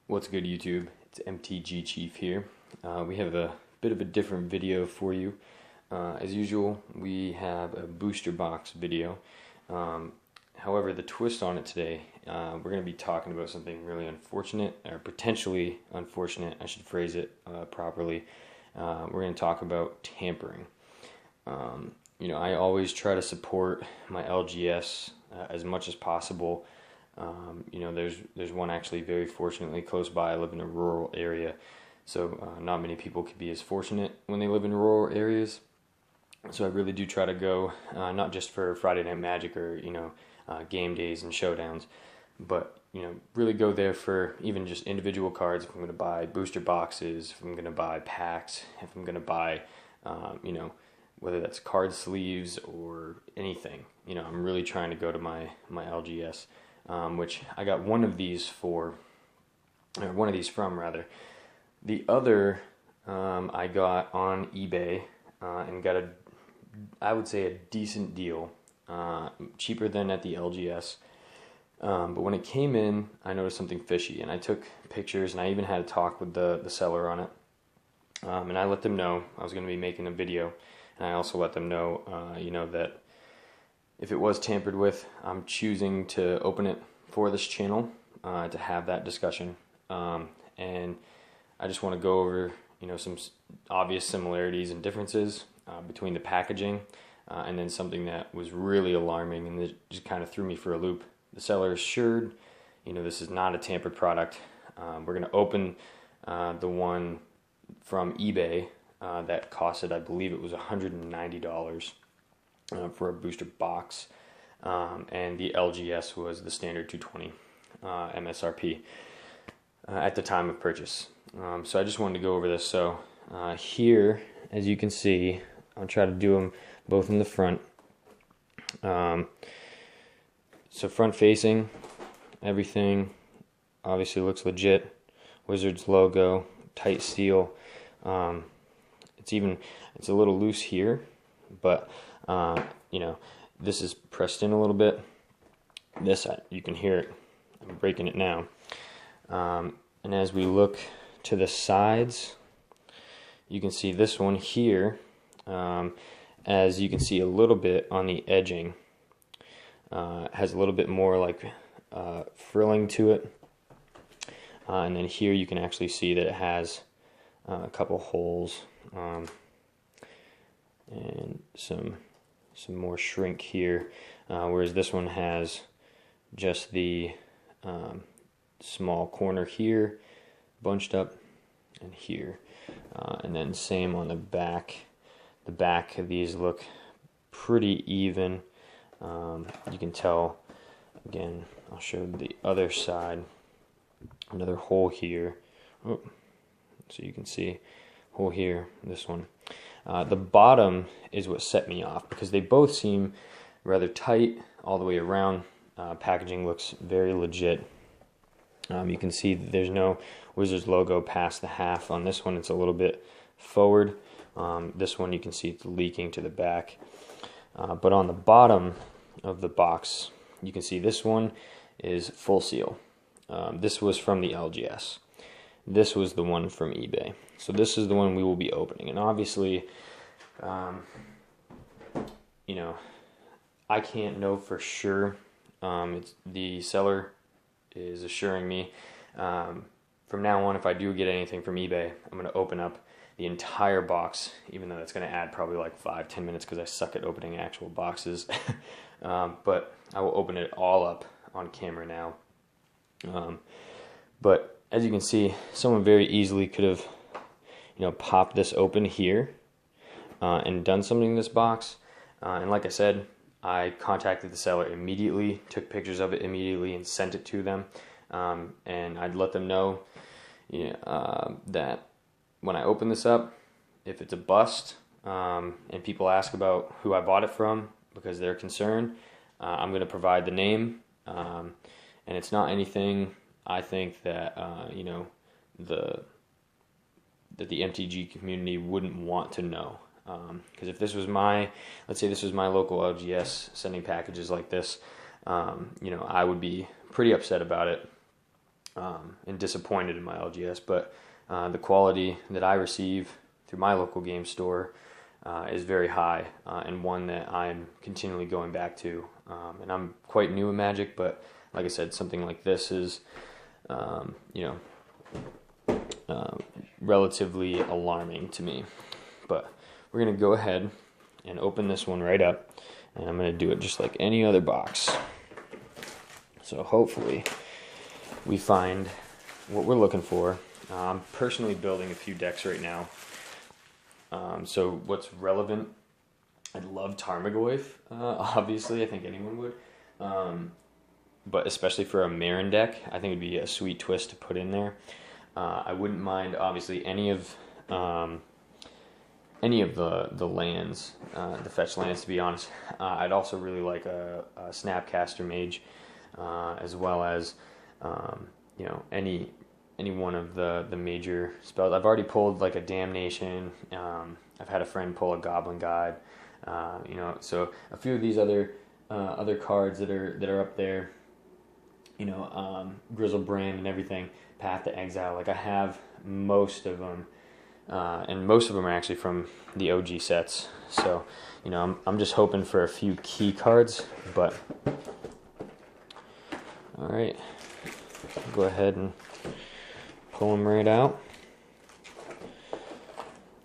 What's good, YouTube? It's MTG Chief here. We have a bit of a different video for you. As usual, we have a booster box video. However, the twist on it today, we're going to be talking about something really unfortunate, or potentially unfortunate, I should phrase it properly. We're going to talk about tampering. I always try to support my LGS as much as possible. There's one actually very fortunately close by. I live in a rural area, so not many people could be as fortunate when they live in rural areas. So I really do try to go, not just for Friday Night Magic or game days and showdowns, but really go there for even just individual cards. If I'm going to buy booster boxes, if I'm going to buy packs, if I'm going to buy, whether that's card sleeves or anything, I'm really trying to go to my LGS. Which I got one of these from rather. The other I got on eBay and got I would say a decent deal, cheaper than at the LGS. But when it came in, I noticed something fishy, and I took pictures, and I even had a talk with the seller on it. And I let them know I was going to be making a video, and I also let them know, that if it was tampered with, I'm choosing to open it for this channel to have that discussion. And I just want to go over, some obvious similarities and differences between the packaging and then something that was really alarming and that just kind of threw me for a loop. The seller assured, this is not a tampered product. We're going to open the one from eBay that costed, I believe it was $190. For a booster box, and the LGS was the standard $220 MSRP at the time of purchase. So I just wanted to go over this. So here, as you can see, I'll try to do them both in the front. So front facing, everything obviously looks legit. Wizards logo, tight seal. It's a little loose here, but this is pressed in a little bit. This, you can hear it. I'm breaking it now. And as we look to the sides, you can see this one here, as you can see a little bit on the edging, has a little bit more like frilling to it. And then here you can actually see that it has a couple holes and some more shrink here, whereas this one has just the small corner here bunched up and here, and then same on the back. The back of these look pretty even. You can tell, again, I'll show the other side, another hole here. Oh, so you can see hole here, this one. The bottom is what set me off because they both seem rather tight all the way around. Packaging looks very legit. You can see that there's no Wizards logo past the half. On this one, it's a little bit forward. This one, you can see it's leaking to the back. But on the bottom of the box, you can see this one is full seal. This was from the LGS. This was the one from eBay. So this is the one we will be opening. And obviously, I can't know for sure. The seller is assuring me from now on, if I do get anything from eBay, I'm going to open up the entire box, even though that's going to add probably like 5-10 minutes because I suck at opening actual boxes. But I will open it all up on camera now. But as you can see, someone very easily could have popped this open here and done something in this box. And like I said, I contacted the seller immediately, took pictures of it immediately, and sent it to them. And I'd let them know that when I open this up, if it's a bust and people ask about who I bought it from because they're concerned, I'm going to provide the name. And it's not anything I think that that the MTG community wouldn't want to know. Because if this was let's say this was my local LGS sending packages like this, I would be pretty upset about it. and disappointed in my LGS, but the quality that I receive through my local game store is very high, and one that I'm continually going back to. And I'm quite new in Magic, but like I said, something like this is, relatively alarming to me. But we're going to go ahead and open this one right up, and I'm going to do it just like any other box. So hopefully we find what we're looking for. I'm personally building a few decks right now. So what's relevant, I love Tarmogoyf, obviously, I think anyone would. But especially for a Marin deck, I think it'd be a sweet twist to put in there. I wouldn't mind, obviously, any of the lands, the fetch lands, to be honest. I'd also really like a Snapcaster Mage, as well as any one of the major spells. I've already pulled like a Damnation. I've had a friend pull a Goblin Guide. So a few of these other cards that are up there. Grizzlebrand and everything. Path to Exile. Like I have most of them, and most of them are actually from the OG sets. So I'm just hoping for a few key cards. But all right, go ahead and pull them right out.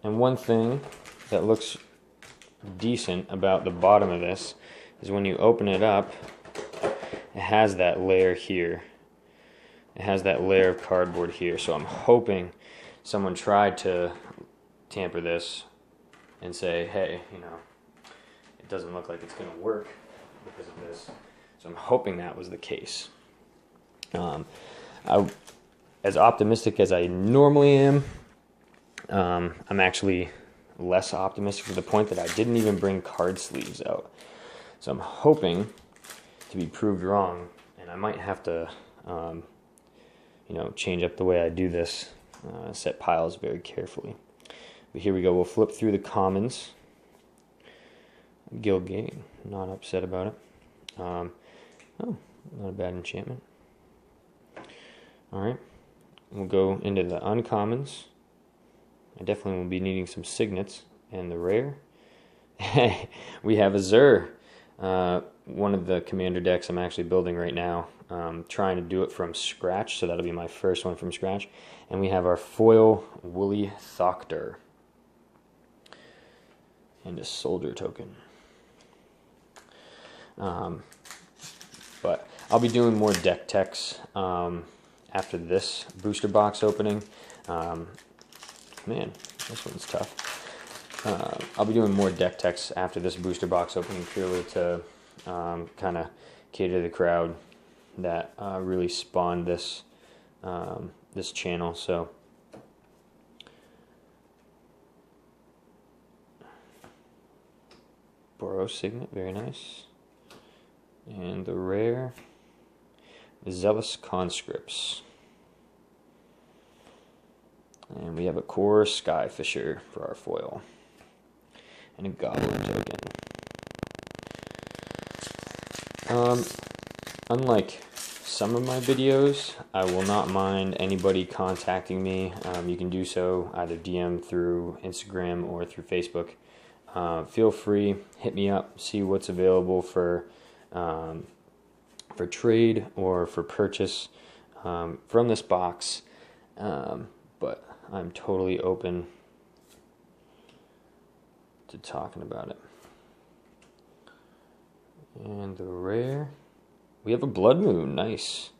And one thing that looks decent about the bottom of this is when you open it up, it has that layer here. It has that layer of cardboard here. So I'm hoping someone tried to tamper this and say, hey, it doesn't look like it's going to work because of this. So I'm hoping that was the case. As optimistic as I normally am, I'm actually less optimistic to the point that I didn't even bring card sleeves out. So I'm hoping to be proved wrong, and I might have to, change up the way I do this, set piles very carefully. But here we go. We'll flip through the commons. Gilgate, not upset about it. Not a bad enchantment. All right, we'll go into the uncommons. I definitely will be needing some signets. And the rare, we have a Zur. One of the commander decks I'm actually building right now. Trying to do it from scratch, so that'll be my first one from scratch. And we have our foil Woolly Thoctor. And a soldier token. But I'll be doing more deck techs after this booster box opening. Man, this one's tough. I'll be doing more deck techs after this booster box opening, purely to kind of cater to the crowd that really spawned this this channel. So Boros Signet, very nice. And the rare, Zealous Conscripts. And we have a Core Skyfisher for our foil. And a Goblin token. Unlike some of my videos, I will not mind anybody contacting me. You can do so either DM through Instagram or through Facebook. Feel free, hit me up, see what's available for trade or for purchase from this box. But I'm totally open to talking about it. And the rare, we have a Blood Moon. Nice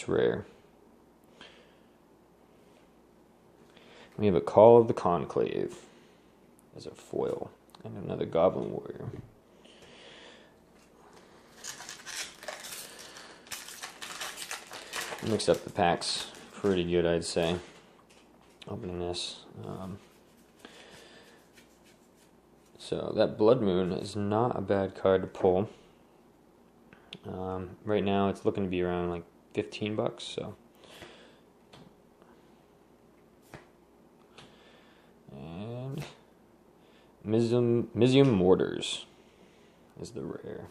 rare. We have a Call of the Conclave as a foil, and another Goblin Warrior. Mixed up the packs pretty good, I'd say. Opening this. So that Blood Moon is not a bad card to pull. Right now it's looking to be around like $15, so. And Mizzium Mortars is the rare.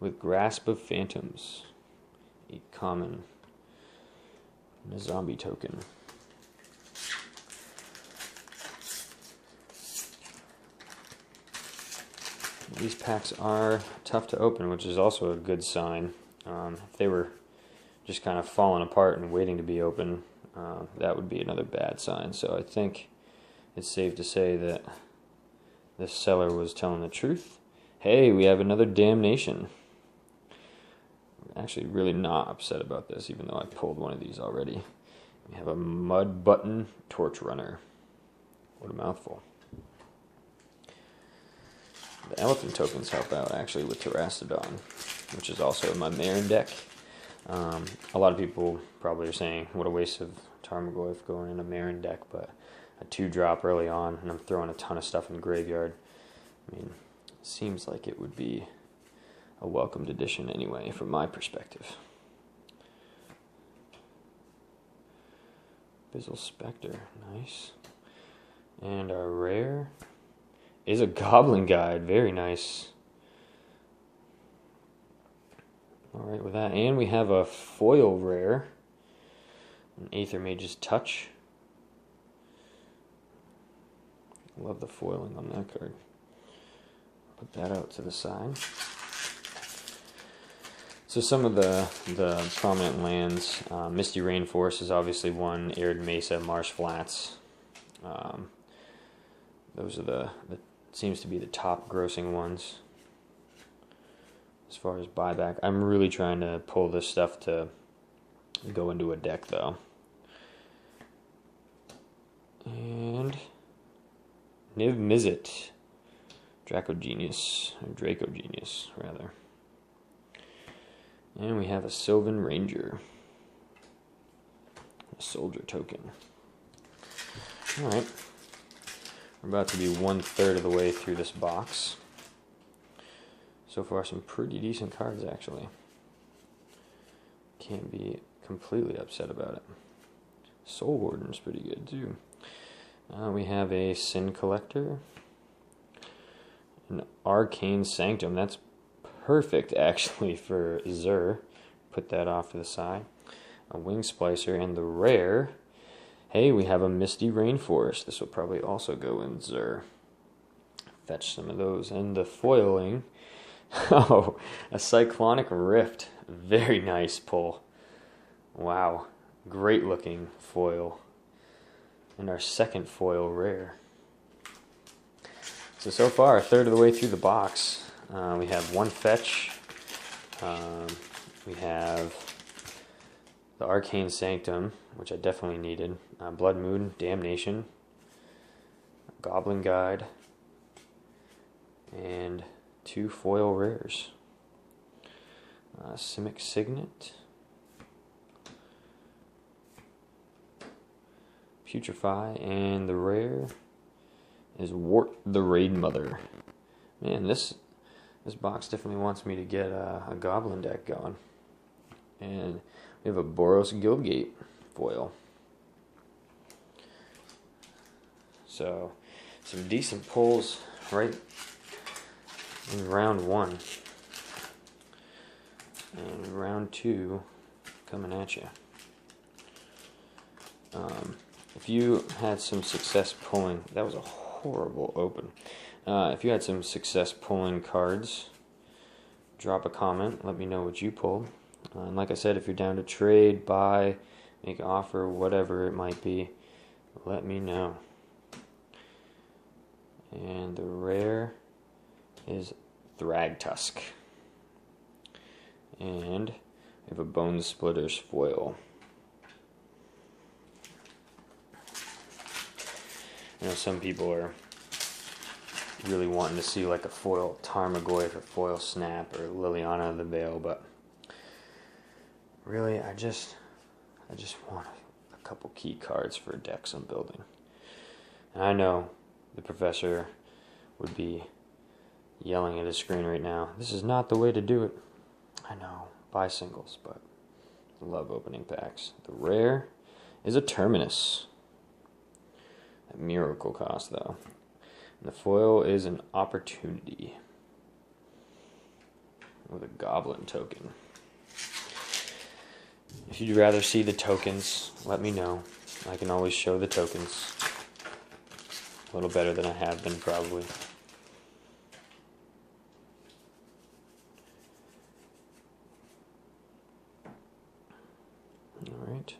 With Grasp of Phantoms, a common. a zombie token. These packs are tough to open, which is also a good sign. If they were just kind of falling apart and waiting to be open, that would be another bad sign. So I think it's safe to say that this seller was telling the truth. Hey, we have another Damnation. I'm actually really not upset about this, even though I pulled one of these already. We have a Mud Button Torch Runner. What a mouthful. The elephant tokens help out actually with Terrastodon, which is also in my Marin deck. A lot of people probably are saying, what a waste of Tarmogoyf going in a Marin deck, but a 2-drop early on, and I'm throwing a ton of stuff in the graveyard. I mean, it seems like it would be a welcomed addition anyway, from my perspective. Bizzle Spectre, nice. And our rare is a Goblin Guide, very nice. Alright with that, and we have a foil rare, an Aether Mage's Touch. Love the foiling on that card. Put that out to the side. So some of the prominent lands, Misty Rainforest is obviously one, Arid Mesa, Marsh Flats. Those are the seems to be the top grossing ones as far as buyback. I'm really trying to pull this stuff to go into a deck though. And Niv Mizzet, Draco Genius rather. And we have a Sylvan Ranger, a soldier token. Alright, we're about to be 1/3 of the way through this box. So far some pretty decent cards actually. Can't be completely upset about it. Soul Warden's pretty good too. We have a Sin Collector, an Arcane Sanctum. That's perfect actually for Zur. Put that off to the side. A Wing Splicer, and the rare, hey, we have a Misty Rainforest. This will probably also go in Zur. Fetch some of those. And the foiling, oh, a Cyclonic Rift. Very nice pull. Wow, great looking foil. And our second foil rare. So far, 1/3 of the way through the box. We have one fetch. We have the Arcane Sanctum, which I definitely needed. Blood Moon, Damnation, Goblin Guide, and 2 foil rares. Simic Signet, Putrefy, and the rare is Wart the Raid Mother. Man, this box definitely wants me to get a Goblin deck going. And we have a Boros Guildgate foil. So, some decent pulls right in round 1. And round 2 coming at you. If you had some success pulling, that was a horrible open. If you had some success pulling cards, drop a comment, let me know what you pulled. And like I said, if you're down to trade, buy, make an offer, whatever it might be, let me know. And the rare is Thragtusk. And we have a Bone Splitter's foil. I know some people are really wanting to see like a foil Tarmogoyf or foil Snap or Liliana of the Veil, but really I just want a couple key cards for decks I'm building. And I know the professor would be yelling at his screen right now, this is not the way to do it. I know, buy singles, but I love opening packs. The rare is a Terminus. At miracle cost though. And the foil is an Opportunity with a Goblin token. If you'd rather see the tokens, let me know. I can always show the tokens. A little better than I have been, probably. Alright.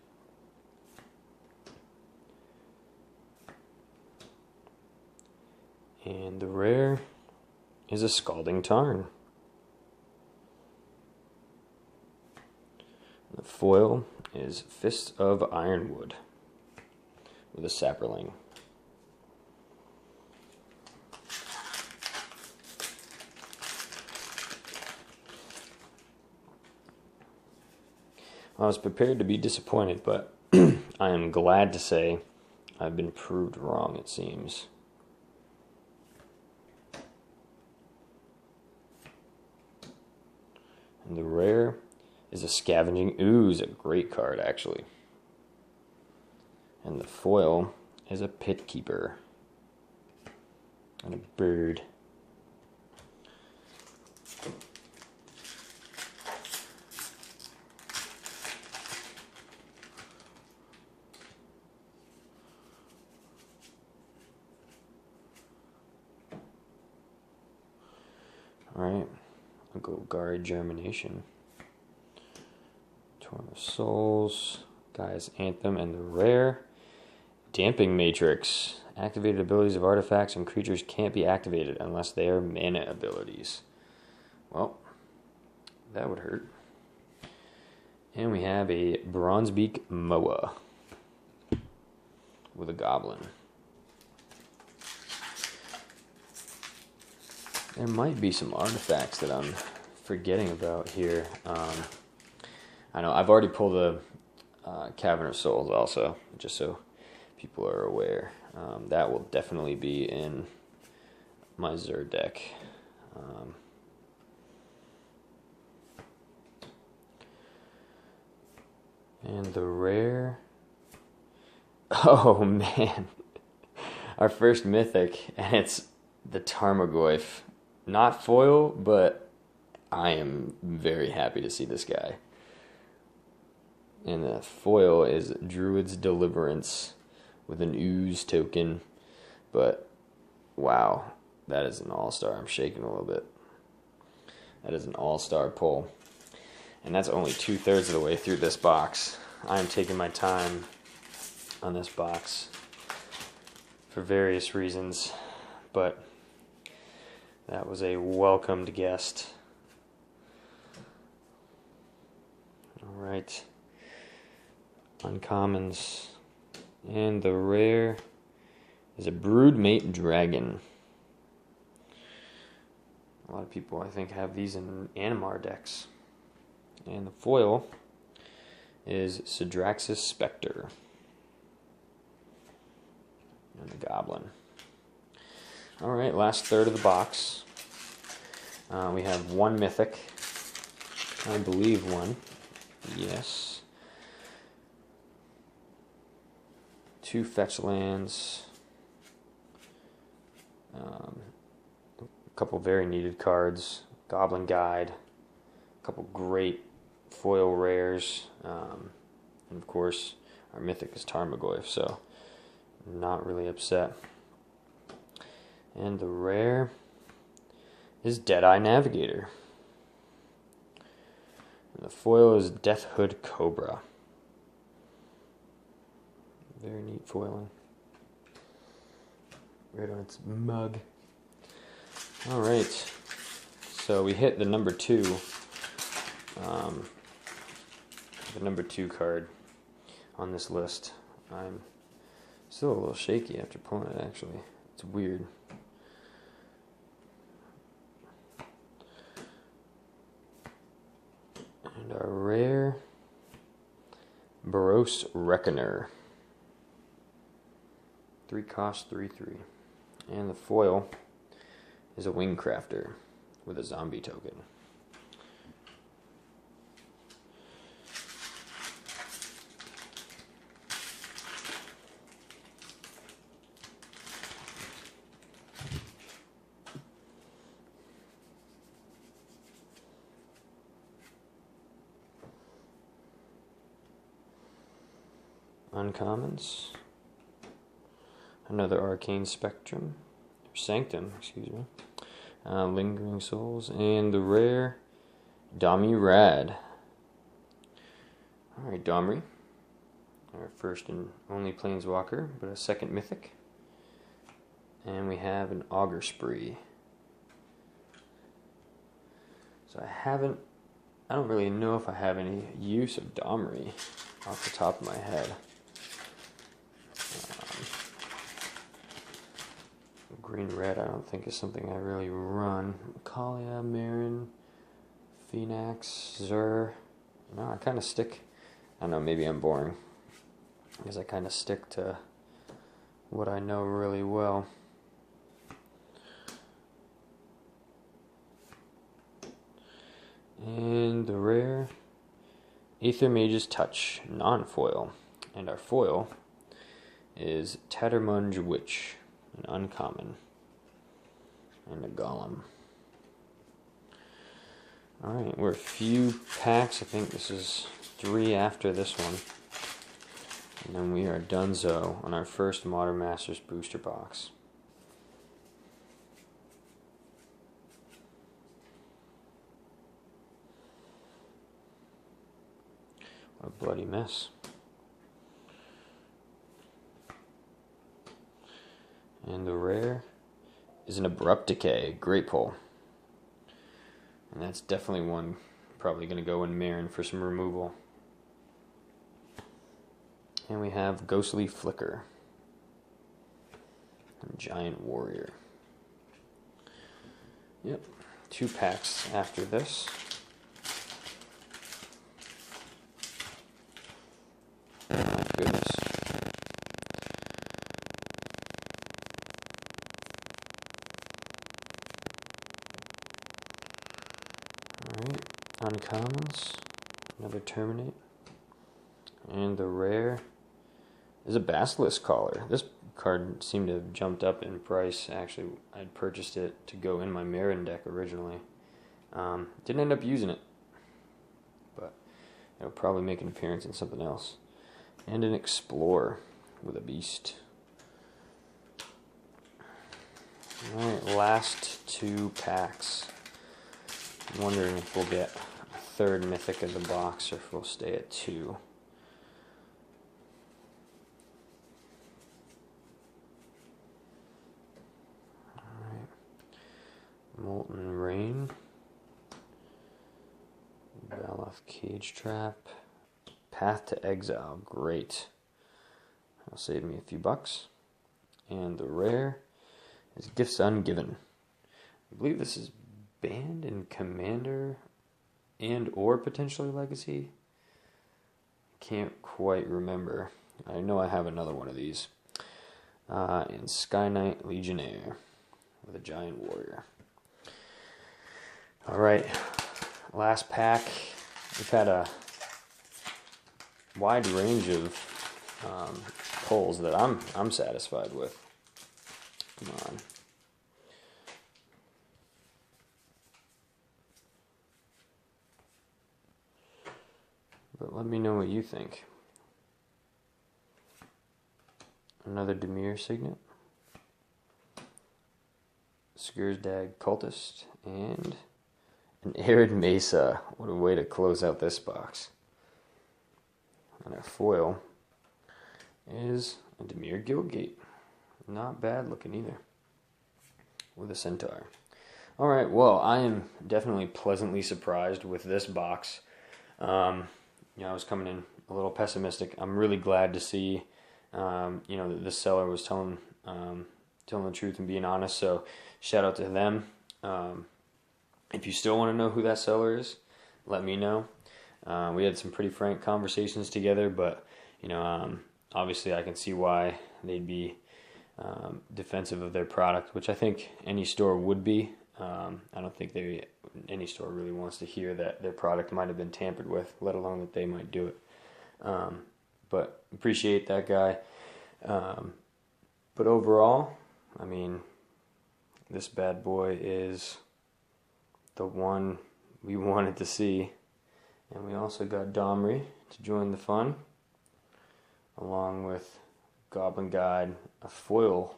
And the rare is a Scalding Tarn. The foil is Fist of Ironwood with a Sapperling. I was prepared to be disappointed, but I am glad to say I've been proved wrong, it seems. And the rare is a Scavenging Ooze, a great card, actually. And the foil is a Pit Keeper and a bird. Alright, I'll go Gari Germination. Torn of Souls, Gaia's Anthem, and the rare Damping Matrix. Activated abilities of artifacts and creatures can't be activated unless they are mana abilities. Well, that would hurt. And we have a Bronzebeak Moa with a Goblin. There might be some artifacts that I'm forgetting about here. I know I've already pulled the Cavern of Souls also, just so people are aware. That will definitely be in my Xur deck. And the rare... Oh man! Our first mythic, and it's the Tarmogoyf. Not foil, but I am very happy to see this guy. And the foil is Druid's Deliverance with an ooze token. But, wow, that is an all-star. I'm shaking a little bit. That is an all-star pull. And that's only 2/3 of the way through this box. I am taking my time on this box for various reasons, but that was a welcomed guest. Alright. Uncommons. And the rare is a Broodmate Dragon. A lot of people, I think, have these in Animar decks. And the foil is Sidraxis Spectre. And the Goblin. Alright, last third of the box. We have one mythic. I believe one. Yes. 2 fetch lands. A couple very needed cards. Goblin Guide. A couple great foil rares. And of course, our mythic is Tarmogoyf, so not really upset. And the rare is Deadeye Navigator. And the foil is Deathhood Cobra. Very neat foiling. Right on its mug. Alright. So we hit the number 2. The number 2 card on this list. I'm still a little shaky after pulling it, actually. It's weird. And our rare Boros Reckoner. 3 cost, 3/3. And the foil is a Wingcrafter with a zombie token. uncommons. Another Arcane Spectrum. Sanctum, excuse me. Lingering Souls. And the rare Dommy Rad. Alright, Domry. Our first and only Planeswalker, but a second Mythic. And we have an Augur Spree. So I don't really know if I have any use of Domry off the top of my head. Green-red I don't think is something I really run. Kalia, Marin, Phoenix, Zur. No, I kind of stick. I don't know, maybe I'm boring. Because I kind of stick to what I know really well. And the rare Aether Mage's Touch, non-foil. And our foil is Tattermunge Witch, an uncommon. And a Golem. Alright, we're a few packs. I think this is 3 after this one. And then we are donezo on our first Modern Masters booster box. What a bloody mess. And the rare is an Abrupt Decay, Great Pull. And that's definitely one probably going to go in Marin for some removal. And we have Ghostly Flicker. And Giant Warrior. Yep, 2 packs after this. Oh my goodness. Alright, uncommons. Another Terminate. And the rare is a Basilisk Collar. This card seemed to have jumped up in price. Actually, I'd purchased it to go in my Marin deck originally. Didn't end up using it, but it'll probably make an appearance in something else. And an Explorer with a Beast. Alright, last 2 packs. I'm wondering if we'll get a third Mythic in the box or if we'll stay at 2. Molten Rain, Baloth Cage Trap, Path to Exile, great. That'll save me a few bucks. And the rare is Gifts Ungiven. I believe this is banned in Commander and or potentially Legacy. Can't quite remember. I know I have another one of these. And Sky Knight Legionnaire with a Giant Warrior. Alright, last pack. We've had a wide range of pulls that I'm satisfied with. Come on. But let me know what you think. Another Dimir Signet. Skursdag Cultist. And an Arid Mesa. What a way to close out this box. And our foil is a Dimir Guildgate. Not bad looking either. With a Centaur. Alright, well, I am definitely pleasantly surprised with this box. I was coming in a little pessimistic. I'm really glad to see, that this seller was telling the truth and being honest. So, shout out to them. If you still want to know who that seller is, let me know. We had some pretty frank conversations together, but obviously I can see why they'd be defensive of their product, which I think any store would be. I don't think any store really wants to hear that their product might have been tampered with, let alone that they might do it. But appreciate that guy. But overall, I mean, this bad boy is the one we wanted to see. And we also got Domry to join the fun. along with Goblin Guide, a foil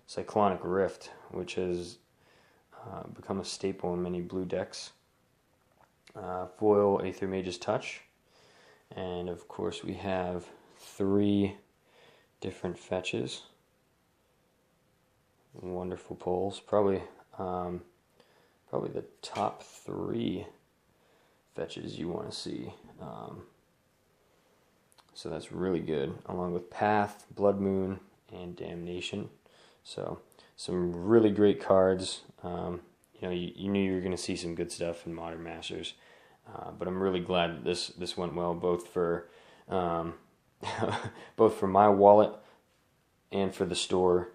Cyclonic Rift, which has become a staple in many blue decks. Foil Aether Mage's Touch, and of course we have 3 different fetches. Wonderful pulls. Probably the top 3 fetches you want to see. So that's really good, along with Path, Blood Moon, and Damnation. So some really great cards. You knew you were going to see some good stuff in Modern Masters, but I'm really glad that this went well, both for both for my wallet and for the store.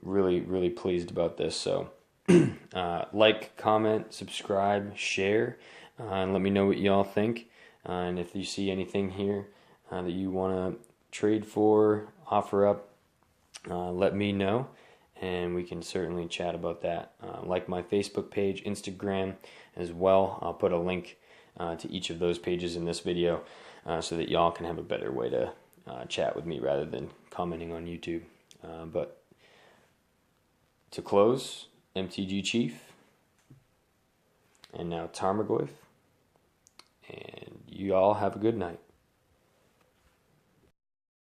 Really pleased about this. So like, comment, subscribe, share, and let me know what y'all think. And if you see anything here that you want to trade for, offer up, let me know, and we can certainly chat about that. Like my Facebook page, Instagram as well. I'll put a link to each of those pages in this video so that y'all can have a better way to chat with me rather than commenting on YouTube. But to close, MTG Chief, and now Tarmogoyf, and you all have a good night.